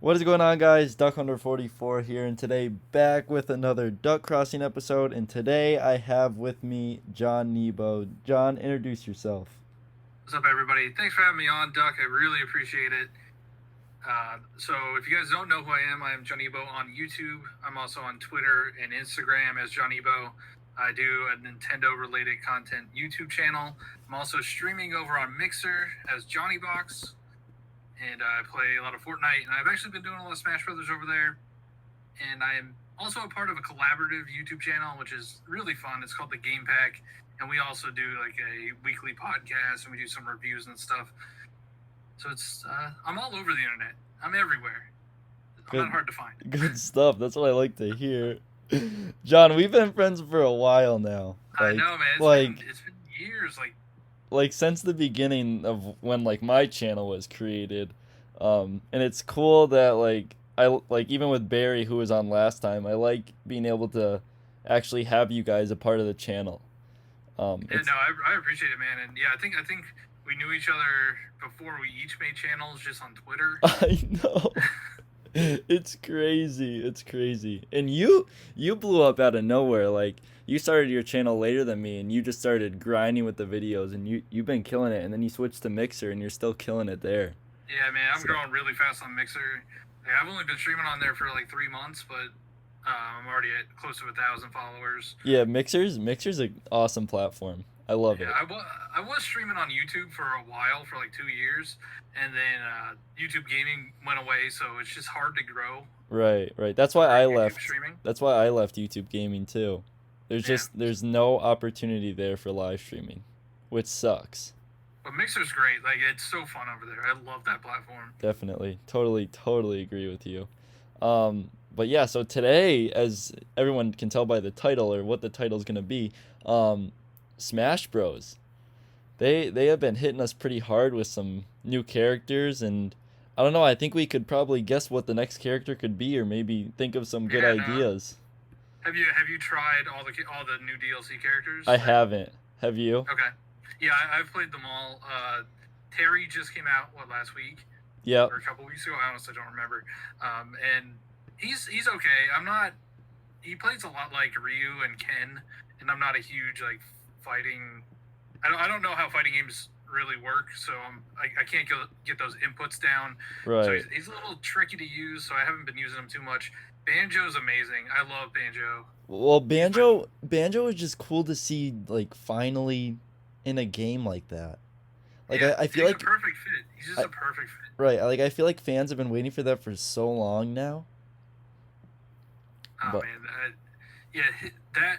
What is going on, guys? Duck Hunter 44 here, and today back with another Duck Crossing episode. And today I have with me John Nebo. John, introduce yourself. What's up, everybody? Thanks for having me on, Duck. I really appreciate it. So, if you guys don't know who I am John Ebo on YouTube. I'm also on Twitter and Instagram as John Ebo. I do a Nintendo-related content YouTube channel. I'm also streaming over on Mixer as Johnny Box, and I play a lot of Fortnite. And I've actually been doing a lot of Smash Brothers over there. And I am also a part of a collaborative YouTube channel, which is really fun. It's called the Game Pack, and we also do like a weekly podcast, and we do some reviews and stuff. So I'm all over the internet. I'm everywhere. I'm not hard to find. Good stuff. That's what I like to hear. John, we've been friends for a while now. I know, man. It's been years. Like since the beginning of when my channel was created. And it's cool that even with Barry, who was on last time, I like being able to actually have you guys a part of the channel. I appreciate it, man. And yeah, I think we knew each other before we each made channels just on Twitter. I know. It's crazy. It's crazy. And you blew up out of nowhere. Like, you started your channel later than me, and you just started grinding with the videos, and you've been killing it. And then you switched to Mixer, and you're still killing it there. Yeah, man, I'm growing really fast on Mixer. Like, I've only been streaming on there for like 3 months, but I'm already at close to 1,000 followers. Yeah, Mixer's an awesome platform. I love it. I was streaming on YouTube for a while, for like 2 years, and then YouTube gaming went away, so it's just hard to grow. Right. That's why I left. Streaming. That's why I left YouTube gaming too. There's no opportunity there for live streaming, which sucks. But Mixer's great. Like, it's so fun over there. I love that platform. Definitely. Totally agree with you. But yeah, so today, as everyone can tell by the title or what the title's gonna be, Smash Bros. They have been hitting us pretty hard with some new characters, and I don't know, I think we could probably guess what the next character could be, or maybe think of some good ideas. Have you tried all the new DLC characters? I haven't. Have you? Okay. Yeah, I've played them all. Terry just came out last week? Yeah. Or a couple weeks ago. I honestly don't remember. And he's okay. He plays a lot like Ryu and Ken, and I'm not a huge fighting. I don't know how fighting games really work, so I can't get those inputs down. Right. So he's a little tricky to use, so I haven't been using him too much. Banjo's amazing. I love Banjo. Well, Banjo is just cool to see, finally in a game like that. I feel like he's a perfect fit. He's just a perfect fit. Right. I feel like fans have been waiting for that for so long now. Oh, man.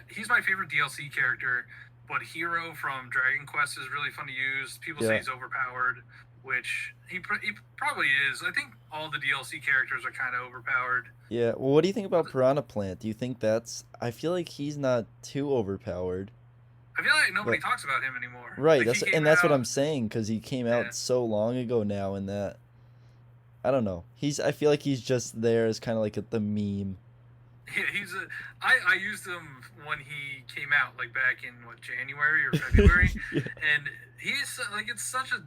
He's my favorite DLC character. But Hero from Dragon Quest is really fun to use. People say he's overpowered, which he probably is. I think all the DLC characters are kind of overpowered. Yeah. Well, what do you think about Piranha Plant? Do you think that's? I feel like he's not too overpowered. I feel like nobody talks about him anymore. Right. That's what I'm saying, because he came out so long ago now, and that I don't know. I feel like he's just there as kind of like the meme. Yeah, I used him when he came out, back in January or February, and he's it's such a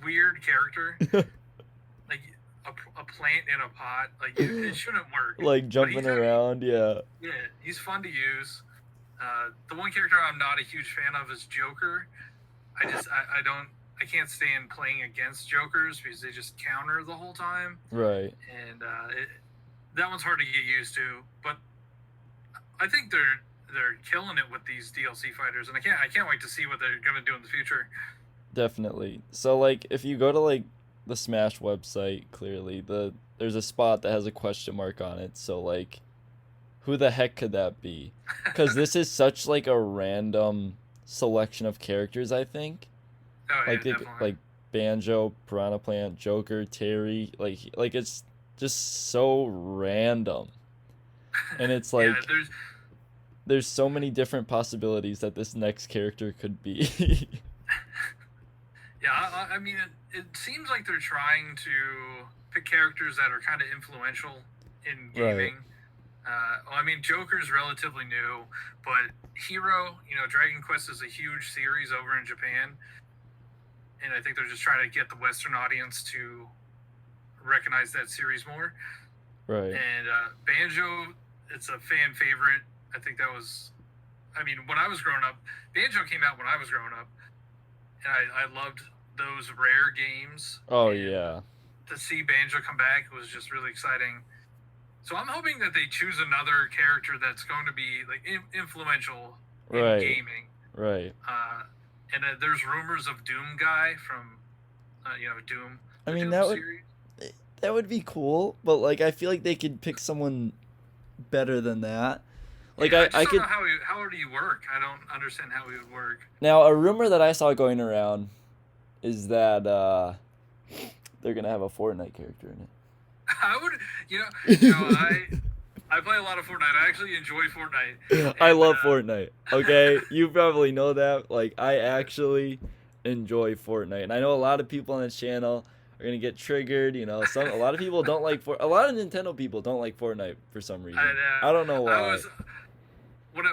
weird character, like a plant in a pot, it shouldn't work. Jumping around, yeah. Yeah, he's fun to use. The one character I'm not a huge fan of is Joker. I can't stand playing against Jokers because they just counter the whole time. Right. And that one's hard to get used to, but I think they're killing it with these DLC fighters, and I can't wait to see what they're gonna do in the future. Definitely. So if you go to the Smash website, clearly there's a spot that has a question mark on it. So who the heck could that be? Because this is such a random selection of characters. I think. Oh yeah, definitely. Banjo, Piranha Plant, Joker, Terry. It's just so random, and it's there's so many different possibilities that this next character could be. Yeah, I mean, it seems like they're trying to pick characters that are kind of influential in gaming. I mean, Joker's relatively new, but Hero, Dragon Quest is a huge series over in Japan, and I think they're just trying to get the Western audience to recognize that series more. Right. And Banjo, it's a fan favorite. I think that was, I mean, when I was growing up, Banjo came out when I was growing up, and I loved those rare games. Oh And yeah. to see Banjo come back was just really exciting. So I'm hoping that they choose another character that's going to be like influential in Right. gaming. Right. And there's rumors of Doom Guy from, Doom. I The mean, Doom series. that would be cool, but like I feel like they could pick someone better than that. Like Yeah, I just I don't could know how would he work. I don't understand how he would work. now a rumor that I saw going around is that they're gonna have a Fortnite character in it. I would, I play a lot of Fortnite. I actually enjoy Fortnite. I love Fortnite. Okay, you probably know that. Like I actually enjoy Fortnite, and I know a lot of people on this channel are gonna get triggered. You know, a lot of people don't like a lot of Nintendo people don't like Fortnite for some reason. I don't know why.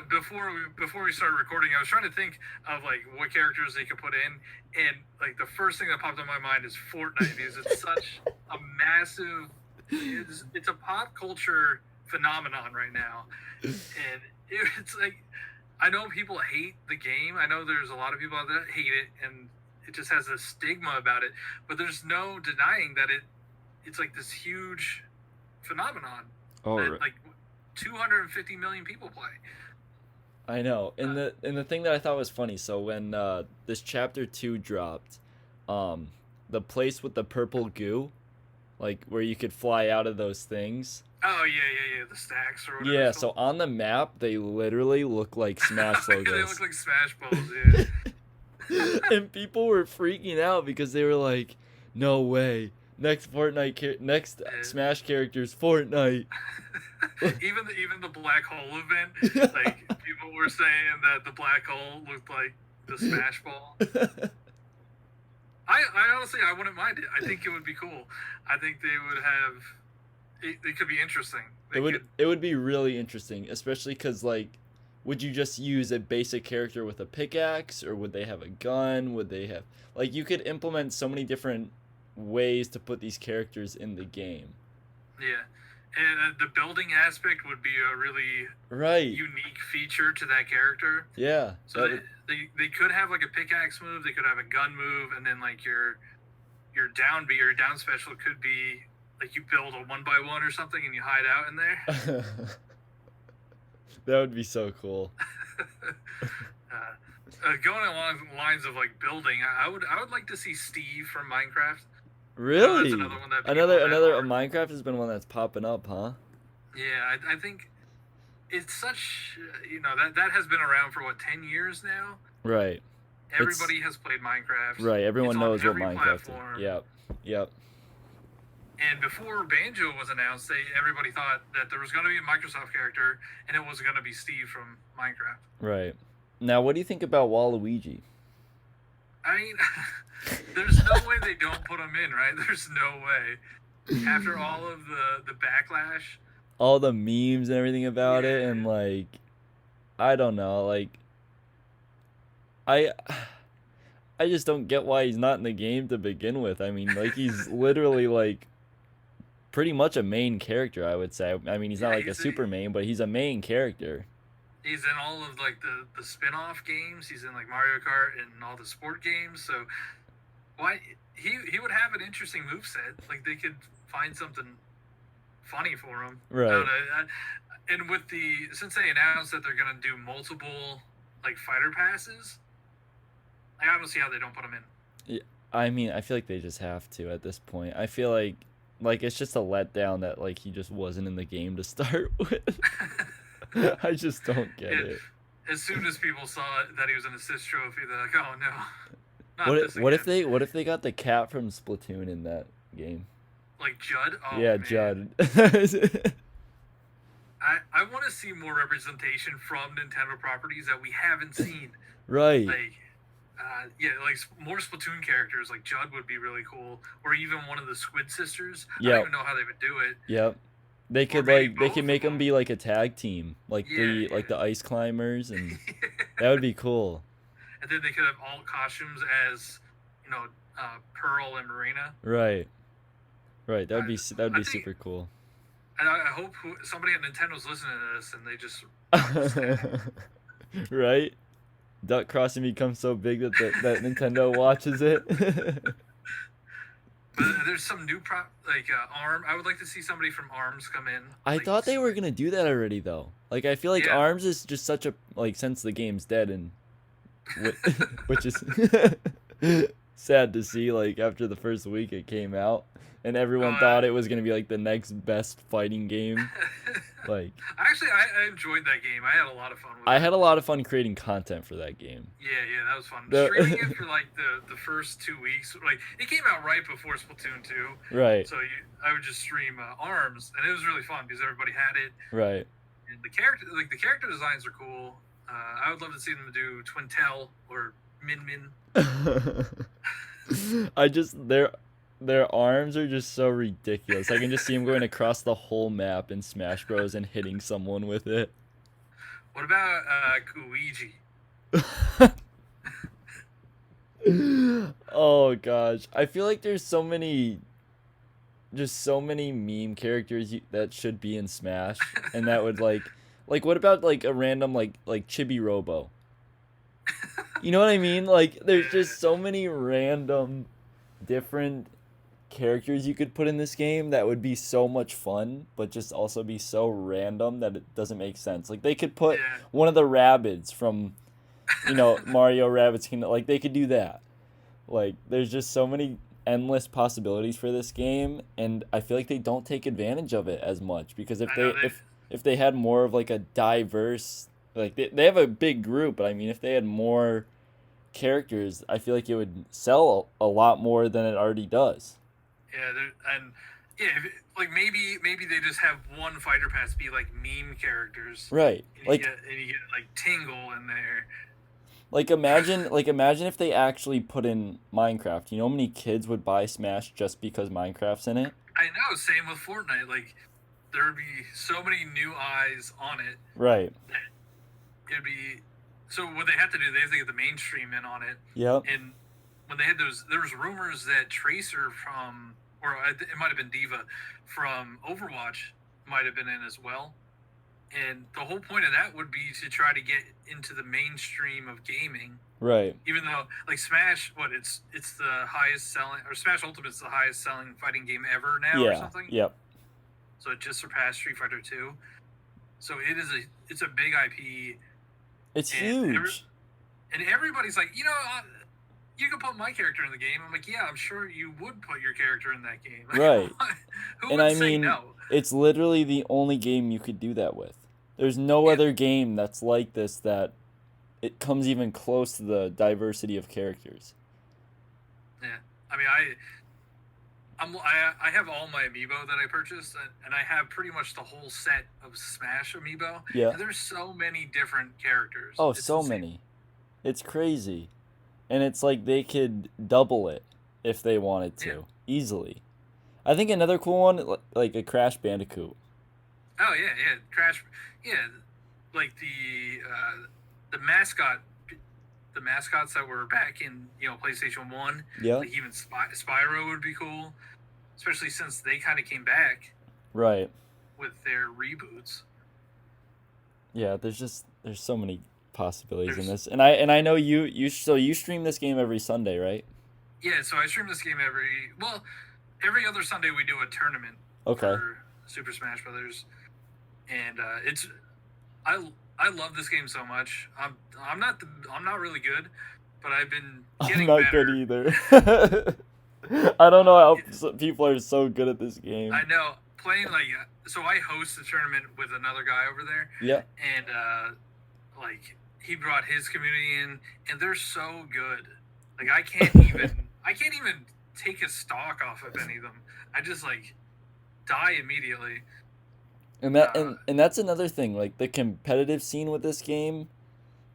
Before we started recording, I was trying to think of like what characters they could put in, and like the first thing that popped in my mind is Fortnite because it's such a massive, it's a pop culture phenomenon right now, and it's like I know people hate the game. I know there's a lot of people out there that hate it, and it just has a stigma about it. But there's no denying that it's like this huge phenomenon that like 250 million people play. I know. And the thing that I thought was funny, so when this chapter 2 dropped, the place with the purple goo, like where you could fly out of those things. Oh yeah, the stacks or whatever. Yeah, so on the map they literally look like Smash logos. They look like Smash balls, yeah. And people were freaking out because they were like, "No way. Next Smash character's Fortnite." even the black hole event, like people were saying that the black hole looked like the Smash ball. I honestly I wouldn't mind it. I think it would be cool. I think they would have it could be interesting. It would be really interesting, especially because like, would you just use a basic character with a pickaxe, or would they have a gun? Would they have like you could implement so many different ways to put these characters in the game. Yeah. And the building aspect would be a really unique feature to that character. Yeah. So they could have like a pickaxe move, they could have a gun move, and then like your down B or down special could be like you build a 1x1 or something and you hide out in there. That would be so cool. Going along the lines of like building, I would like to see Steve from Minecraft. Really? That's another one that another Minecraft has been one that's popping up, huh? Yeah, I think it's such that has been around for what 10 years now. Right. Everybody has played Minecraft. Right. Everyone knows what Minecraft is. Yep. And before Banjo was announced, everybody thought that there was going to be a Microsoft character, and it was going to be Steve from Minecraft. Right. Now, what do you think about Waluigi? I mean, there's no way they don't put him in, right? There's no way. After all of the backlash. All the memes and everything about it, and like, I don't know, like, I just don't get why he's not in the game to begin with. I mean, like, he's literally like pretty much a main character, I would say. I mean, he's not like a super main, but he's a main character. He's in all of like the spin-off games. He's in like Mario Kart and all the sport games. So why he would have an interesting moveset. Like they could find something funny for him. Right. I don't know. And with since they announced that they're gonna do multiple like fighter passes, I don't see how they don't put him in. Yeah, I mean, I feel like they just have to at this point. I feel like it's just a letdown that like he just wasn't in the game to start with. I just don't get it. As soon as people saw that he was an assist trophy, they're like, "Oh no!" What if they got the cat from Splatoon in that game? Like Judd? Oh, yeah, man. Judd. I want to see more representation from Nintendo properties that we haven't seen. Right. Like, like more Splatoon characters. Like Judd would be really cool, or even one of the Squid Sisters. I don't even know how they would do it. Yep. They could make them be like a tag team, like the ice climbers, and that would be cool. And then they could have all costumes as, Pearl and Marina. Right. Right. I, That would I be think, super cool. and I hope somebody at Nintendo's listening to this and they just understand. Right? Duck Crossing becomes so big that that Nintendo watches it. But there's some new like Arm. I would like to see somebody from Arms come in. I Like, thought they were gonna do that already though. Like I feel like yeah. Arms is just such a like since the game's dead and which is sad to see like after the first week it came out and everyone Oh, thought it was gonna be like the next best fighting game. Like actually, I enjoyed that game. I had a lot of fun with I it. had a lot of fun creating content for that game. Yeah, that was fun. Streaming it The for like the first 2 weeks, like it came out right before Splatoon 2, right, so I would just stream Arms, and it was really fun because everybody had it, right. and the character designs are cool. I would love to see them do Twintel or Min Min. I just their arms are just so ridiculous. I can just see him going across the whole map in Smash Bros and hitting someone with it. What about Luigi? Oh gosh, I feel like there's so many just so many meme characters that should be in Smash and that would like what about like a random like Chibi Robo? You know what I mean? Like there's just so many random different characters you could put in this game that would be so much fun, but just also be so random that it doesn't make sense. Like they could put Yeah. one of the rabbits from, Mario Rabbids Kingdom. Like they could do that. Like there's just so many endless possibilities for this game, and I feel like they don't take advantage of it as much because I know they. if they had more of like a diverse like they have a big group, but I mean if they had more characters, I feel like it would sell a lot more than it already does. Yeah, and yeah, like maybe they just have one fighter pass be like meme characters, Right. and you get like Tingle in there. Imagine if they actually put in Minecraft. You know how many kids would buy Smash just because Minecraft's in it? I know. Same with Fortnite. Like there would be so many new eyes on it. Right. It'd be so. What they have to do, they have to get the mainstream in on it. Yep. And when they had there was rumors that Tracer from, or it might have been Diva from Overwatch, might have been in as well. And the whole point of that would be to try to get into the mainstream of gaming. Right. Even though, like Smash, it's the highest selling, or Smash Ultimate's the highest selling fighting game ever now, or Yeah. something. Yep. So it just surpassed Street Fighter 2. So it's a big IP. It's and huge. And everybody's like, you can put my character in the game. I'm like, yeah, I'm sure you would put your character in that game. Right. Who And would I say mean, no? it's literally the only game you could do that with. There's no Yeah. other game that's like this that it comes even close to the diversity of characters. Yeah. I mean, I have all my amiibo that I purchased, and I have pretty much the whole set of Smash amiibo. Yeah. And there's so many different characters. Oh, It's so insane. many. It's crazy. And it's like they could double it if they wanted to, Yeah. easily. I think another cool one, like a Crash Bandicoot. Oh yeah. Crash. Yeah, like the mascot, the mascots that were back in PlayStation 1. Yeah. Like even Spyro would be cool, especially since they kind of came back Right. with their reboots. Yeah, there's so many possibilities in There's this. And I know you stream this game every Sunday, right? Yeah, so I stream this game every other Sunday we do a tournament Okay. for Super Smash Brothers, and I love this game so much. I'm not really good, but I've been getting I'm not better. good either. I don't know how people are so good at this game. I know playing so I host a tournament with another guy over there, Yeah. and like he brought his community in, and they're so good. Like I can't even take a stock off of any of them. I just die immediately. And that's another thing. Like the competitive scene with this game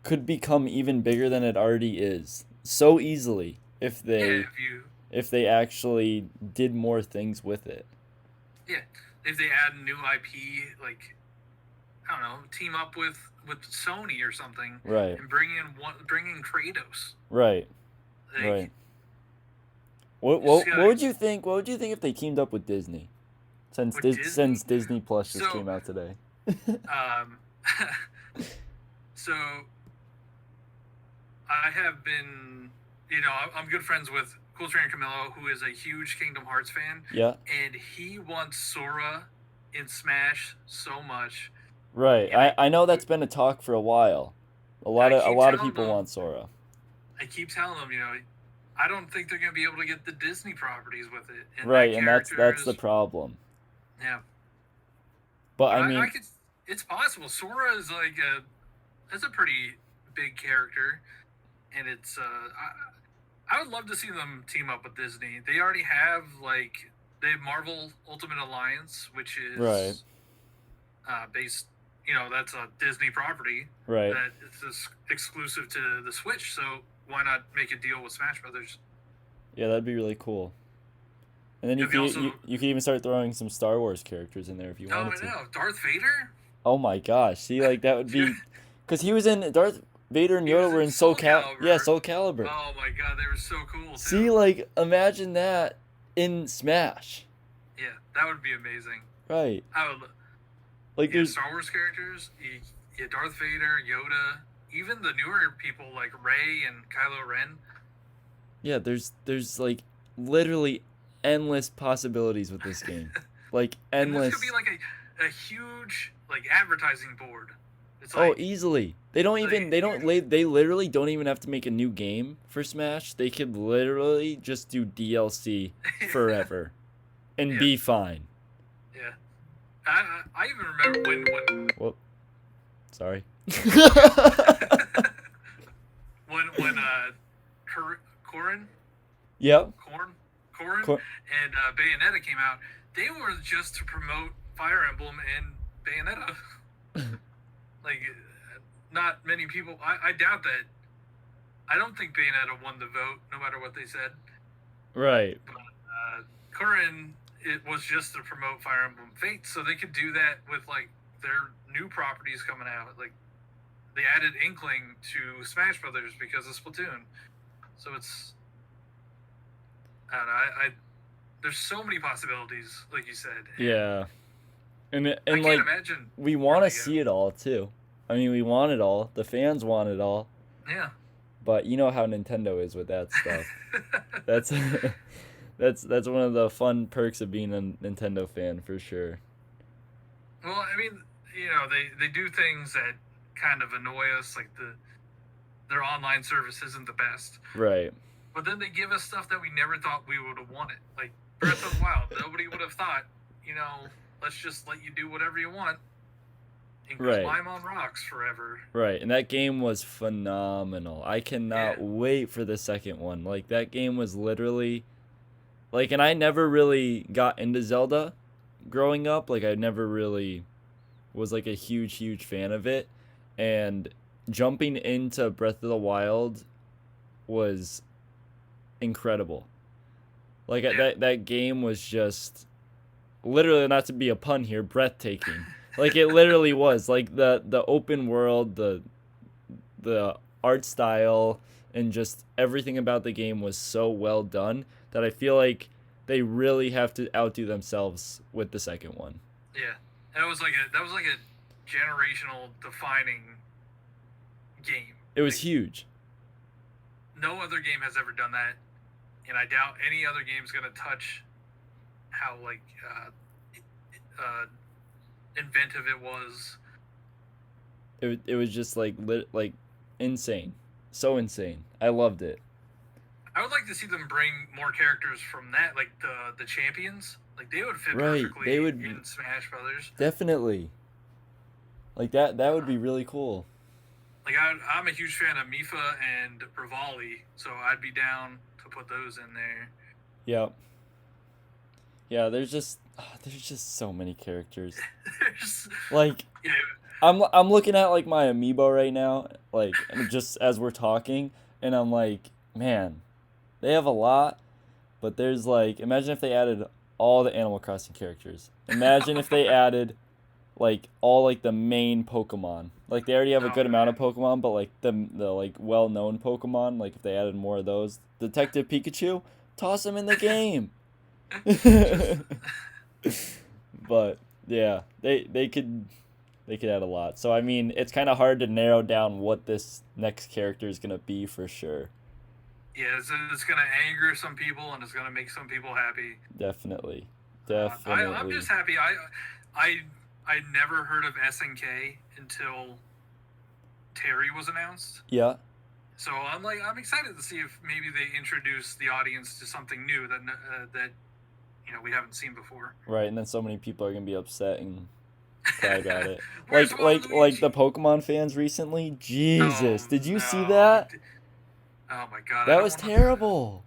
could become even bigger than it already is so easily if Yeah, if they actually did more things with it. if they add new IP, like I don't know, team up with Sony or something, Right. and bring in Kratos. Right. Like, Right. What You just what what gotta would you think? What would you think if they teamed up with Disney? with Disney. Since Disney Plus just So came out today. um, so I have been, I'm good friends with Cool Trainer Camillo, who is a huge Kingdom Hearts fan, Yeah. and he wants Sora in Smash so much. Right. And I know that's been a talk for a while. I A keep lot of telling people them, want Sora. I don't think they're gonna be able to get the Disney properties with it, and that Right, and character that's the is, problem. yeah. But But I I mean, could, it's possible. Sora is like that's a pretty big character, and I would love to see them team up with Disney. They already have they have Marvel Ultimate Alliance, which right, is based, that's a Disney property right. that is exclusive to the Switch. So why not make a deal with Smash Brothers? Yeah, that'd be really cool. And then Have you also? you could even start throwing some Star Wars characters in there if you Oh, wanted I to. know, Darth Vader. Oh my gosh. See, like that would be cuz he was in Darth Vader and He Yoda was were in in Soul Soul Cal Yeah, Calibur. Soul Calibur. Oh my god, they were so cool See, too. like imagine that in Smash. Yeah, that would be amazing. Right. I would. Like Yeah, there's Star Wars characters. Yeah, Darth Vader, Yoda, even the newer people like Rey and Kylo Ren. yeah, there's like literally endless possibilities with this game. Like And this could be endless. like a huge like advertising board. It's Oh, like easily. They don't even they don't they literally don't even have to make a new game for Smash. They could literally just do DLC forever and yeah, be fine. yeah. I even remember when Whoop. Sorry. when Corrin Yep. Corrin Cor- and Bayonetta came out, they were just to promote Fire Emblem and Bayonetta. Like, not many people. I doubt that. I don't think Bayonetta won the vote, no matter what they said. Right. But Corrin, it was just to promote Fire Emblem Fates, so they could do that with like their new properties coming out. Like, they added Inkling to Smash Brothers because of Splatoon. So it's, I don't know. There's so many possibilities, like you said. Yeah. And I and can't like imagine. we want to see it all too. I mean, we want it all. The fans want it all. Yeah. But you know how Nintendo is with that stuff. That's that's one of the fun perks of being a Nintendo fan for sure. Well, I mean, they do things that kind of annoy us, like their online service isn't the best. Right. But then they give us stuff that we never thought we would have wanted. Like Breath of the Wild. Nobody would have thought, let's just let you do whatever you want and Right. climb on rocks forever. Right. And that game was phenomenal. I cannot Yeah. wait for the second one. Like that game was literally like, and I never really got into Zelda growing up. Like I never really was like a huge fan of it. And jumping into Breath of the Wild was incredible. Like Yeah. that game was just literally, not to be a pun here, breathtaking. Like it literally was. Like the open world, the art style, and just everything about the game was so well done that I feel like they really have to outdo themselves with the second one. Yeah. That was like a generational defining game. It was Like, huge. no other game has ever done that, and I doubt any other game's gonna touch how inventive it was. It was just like insane. So insane. I loved it. I would like to see them bring more characters from that, like the champions. Like they would fit Right, perfectly they would in Smash Brothers. definitely. Like that would be really cool. Like I'm a huge fan of Mifa and Bravali, so I'd be down to put those in there. Yep. Yeah, there's just so many characters. There's, Like yeah, I'm looking at like my amiibo right now, like just as we're talking, and I'm like, man, they have a lot, but there's like, imagine if they added all the Animal Crossing characters. Imagine if they added like all like the main Pokemon. Like they already have a oh good amount of man, Pokemon, but like the like well-known Pokemon, like if they added more of those. Detective Pikachu, Toss them in the game. Just But yeah, they could add a lot. So I mean, it's kind of hard to narrow down what this next character is gonna be for sure. yeah, it's gonna anger some people and it's gonna make some people happy. Definitely, I'm definitely. just happy. I I never heard of SNK until Terry was announced. Yeah, So I'm excited to see if maybe they introduce the audience to something new that we haven't seen before. right. And then so many people are gonna be upset and cry about it. Where's Like the Waluigi? Pokemon fans recently. Jesus, Oh did you see no! that? Oh my god! I That don't was want to. terrible.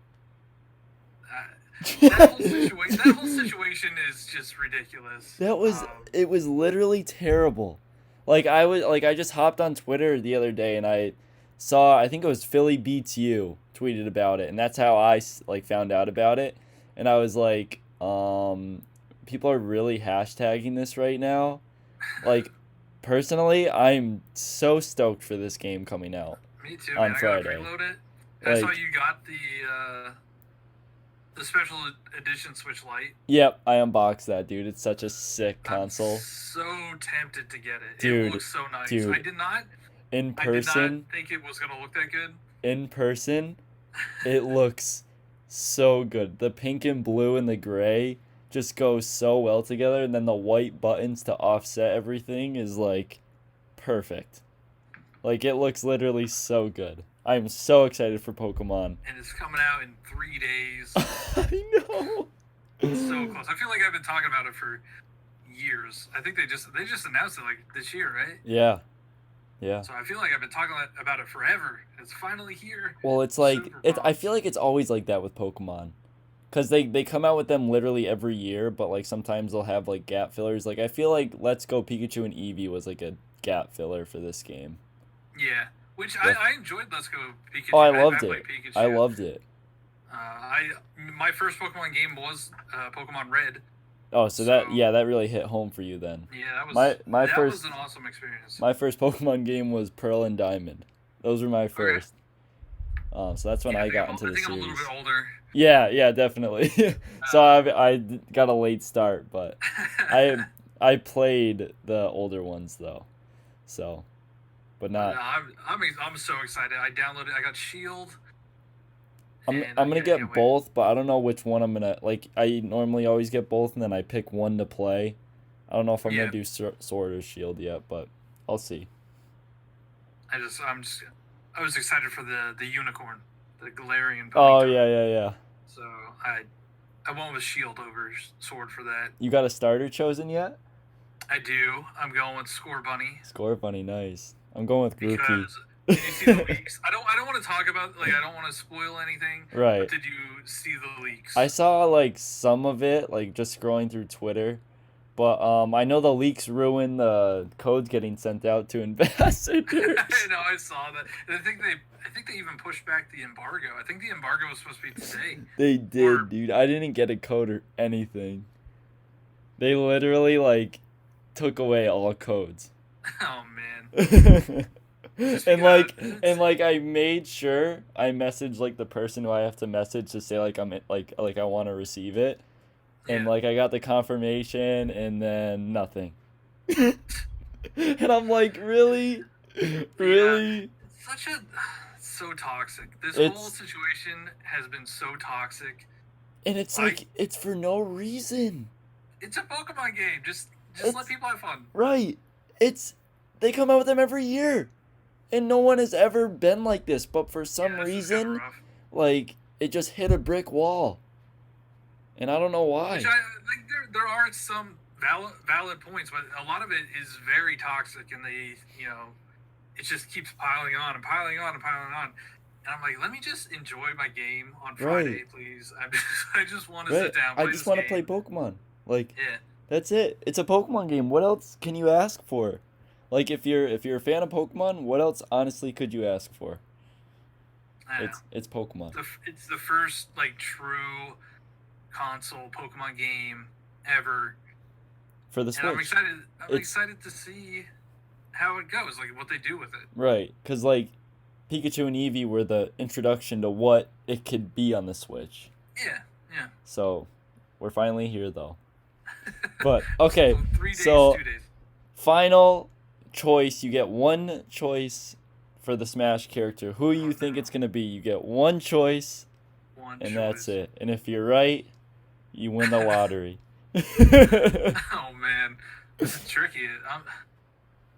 That whole situation is just ridiculous. That was it was literally terrible. I just hopped on Twitter the other day and I saw I think it was Philly Beats You tweeted about it and that's how I like found out about it and I was like people are really hashtagging this right now. Like personally, I'm so stoked for this game coming out Me too, on man. I gotta Friday. preload it. I saw Like you got the special edition Switch Lite. yep, I unboxed that, dude. It's such a sick I'm console. so tempted to get it. It Dude, looks so nice. dude, in I did not person, think it was gonna look that good. in person, it looks so good. The pink and blue and the gray just go so well together, and then the white buttons to offset everything is like perfect. Like it looks literally so good. I'm so excited for Pokemon. And it's coming out in 3 days. I know. So close. I feel like I've been talking about it for years. I think they just announced it like this year, right? Yeah, yeah. So I feel like I've been talking about it forever. It's finally here. Well, it's like Super it's. I pumped. feel like it's always like that with Pokemon, cause they come out with them literally every year, but like sometimes they'll have like gap fillers. Like I feel like Let's Go Pikachu and Eevee was like a gap filler for this game. Yeah, which Def- I enjoyed. Let's Go Pikachu. oh, I I loved played it. I Pikachu. loved it. I my first Pokemon game was Pokemon Red. Oh, so So that really hit home for you then. yeah, My that was first an awesome experience. my first Pokemon game was Pearl and Diamond. Those were my Okay. first. So that's when Yeah, I got into I the think I'm a little series. bit older. Yeah, yeah, definitely. So Uh, I got a late start, but I played the older ones though. So, but but not. I'm so excited. I downloaded. I got Shield, and I'm gonna I get can't wait. both, but I don't know which one I'm gonna like. I normally always get both, and then I pick one to play. I don't know if I'm gonna Yeah, do Sword or Shield yet, but I'll see. I'm just I was excited for the unicorn, the Galarian Oh Ponyta. yeah, yeah, yeah. So I went with Shield over Sword for that. You got a starter chosen yet? I do. I'm going with Score Bunny Score Bunny, nice. I'm going with Grookey. because did you see the leaks? I don't want to talk about I don't want to spoil anything. But Right. did you see the I leaks? saw like some of it, like just scrolling through Twitter, but I know the leaks ruin the codes getting sent out to I ambassadors. know I saw that. And I think they even pushed back the embargo. I think the embargo was supposed to be today. They did, Or dude. I didn't get a code or anything. They literally like took away all codes. oh man. and Just because like I made sure I messaged like the person who I have to message to say like like I want to receive it. And yeah. like I got the confirmation and then nothing. And I'm like, really? Yeah. Really? It's such a so toxic. This whole It's situation has been so toxic. and it's Like like it's for no reason. it's a Pokemon game. Just let It's people have fun. right. It's they come out with them every year. And no one has ever been like this, but for some Yeah, this is kind of reason, rough. like it just hit a brick wall. And I don't know Which why. I like. There are some valid points, but a lot of it is very toxic, and it just keeps piling on and piling on and piling on. And I'm like, let me just enjoy my game on Right. Friday, please. I just want to Right. sit down, I play just this want to play game. Pokemon. Like Yeah, that's it. It's a Pokemon game. What else can you ask for? Like if you're a fan of Pokemon, what else honestly could you ask for? I don't know. It's Pokemon. It's the first like true console Pokemon game ever, For the and I'm Switch. excited. I'm It's excited to see how it goes, like what they do with it. right, cuz like Pikachu and Eevee were the introduction to what it could be on the Switch. Yeah, yeah. So we're finally here though. But okay, So 3 days, so 2 days. final choice. You get one choice for the Smash character. Who you Oh think no. it's gonna be? You get one choice, One and that's choice. it. And if you're right, you win the lottery. Oh man, this is tricky.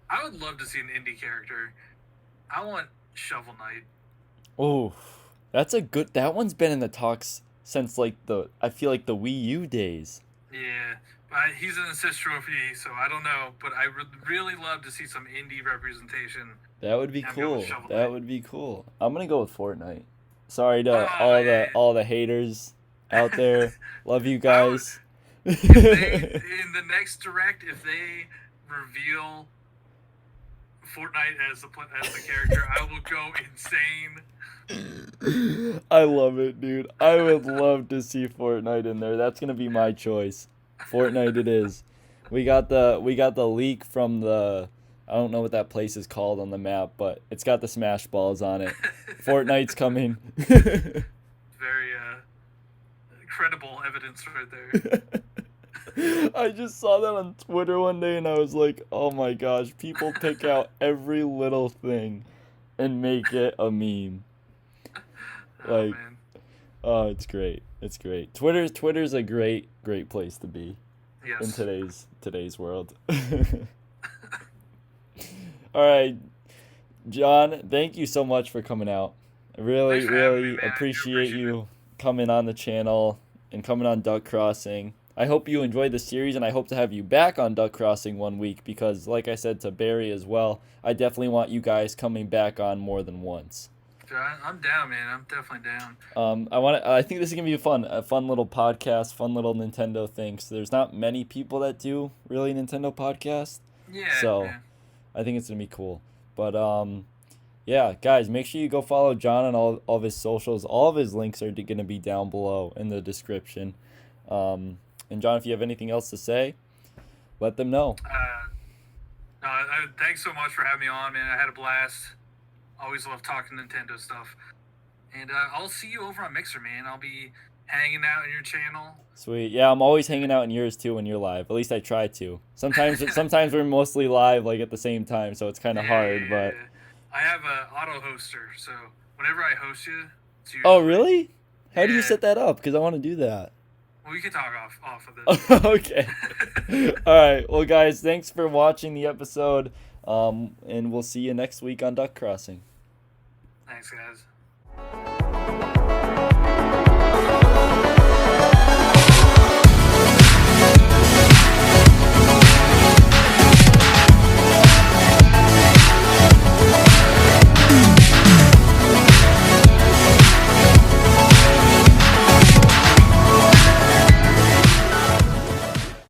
I would love to see an indie character. I want Shovel Knight. Oh, that's a good. That one's been in the talks since like the. I feel like the Wii U days. Yeah, but he's an assist trophy, so I don't know. But I would really love to see some indie representation. That would be And I'm going with cool. Shovel That Knight. would be cool. I'm gonna go with Fortnite. Sorry to Oh yeah. all the haters out there. Love you I would guys. if they in the next direct if they reveal Fortnite as the character, I will go insane. I love it, dude. I would love to see Fortnite in there. That's gonna be my choice. Fortnite it is. We got the leak from the I don't know what that place is called on the map, but it's got the Smash balls on it. Fortnite's coming. Very credible evidence right there. I just saw that on Twitter one day and I was like, oh my gosh, people pick out every little thing and make it a meme. Oh Like, man. oh, it's great. It's great. Twitter's a great place to be in Yes. today's world. All right, John, thank you so much for coming out. I Thanks really for having me, really man. I do appreciate appreciate it. you coming on the channel and coming on Duck Crossing. I hope you enjoyed the series and I hope to have you back on Duck Crossing one week because like I said to Barry as well, I definitely want you guys coming back on more than once. I'm down, man. I'm definitely down. I think this is gonna be a fun little podcast, fun little Nintendo thing. So there's not many people that do really Nintendo podcasts, Yeah, so yeah. I think it's gonna be cool. But yeah, guys, make sure you go follow John on all of his socials. All of his links are gonna be down below in the description. And John, if you have anything else to say, let them know. Thanks so much for having me on, man. I had a blast. Always love talking Nintendo stuff. And I'll see you over on Mixer, man. I'll be hanging out on your channel. Sweet. Yeah, I'm always hanging out in yours too when you're live. At least I try to. Sometimes we're mostly live like at the same time, so it's kind Yeah, of yeah, hard, yeah, but yeah. I have a auto hoster, so whenever I host you, it's oh, usually really? How do you yeah. set that up? Cuz I want to do that. Well, we can talk off of Okay. this. All right. Well, guys, thanks for watching the episode. And we'll see you next week on Duck Crossing. Thanks, guys.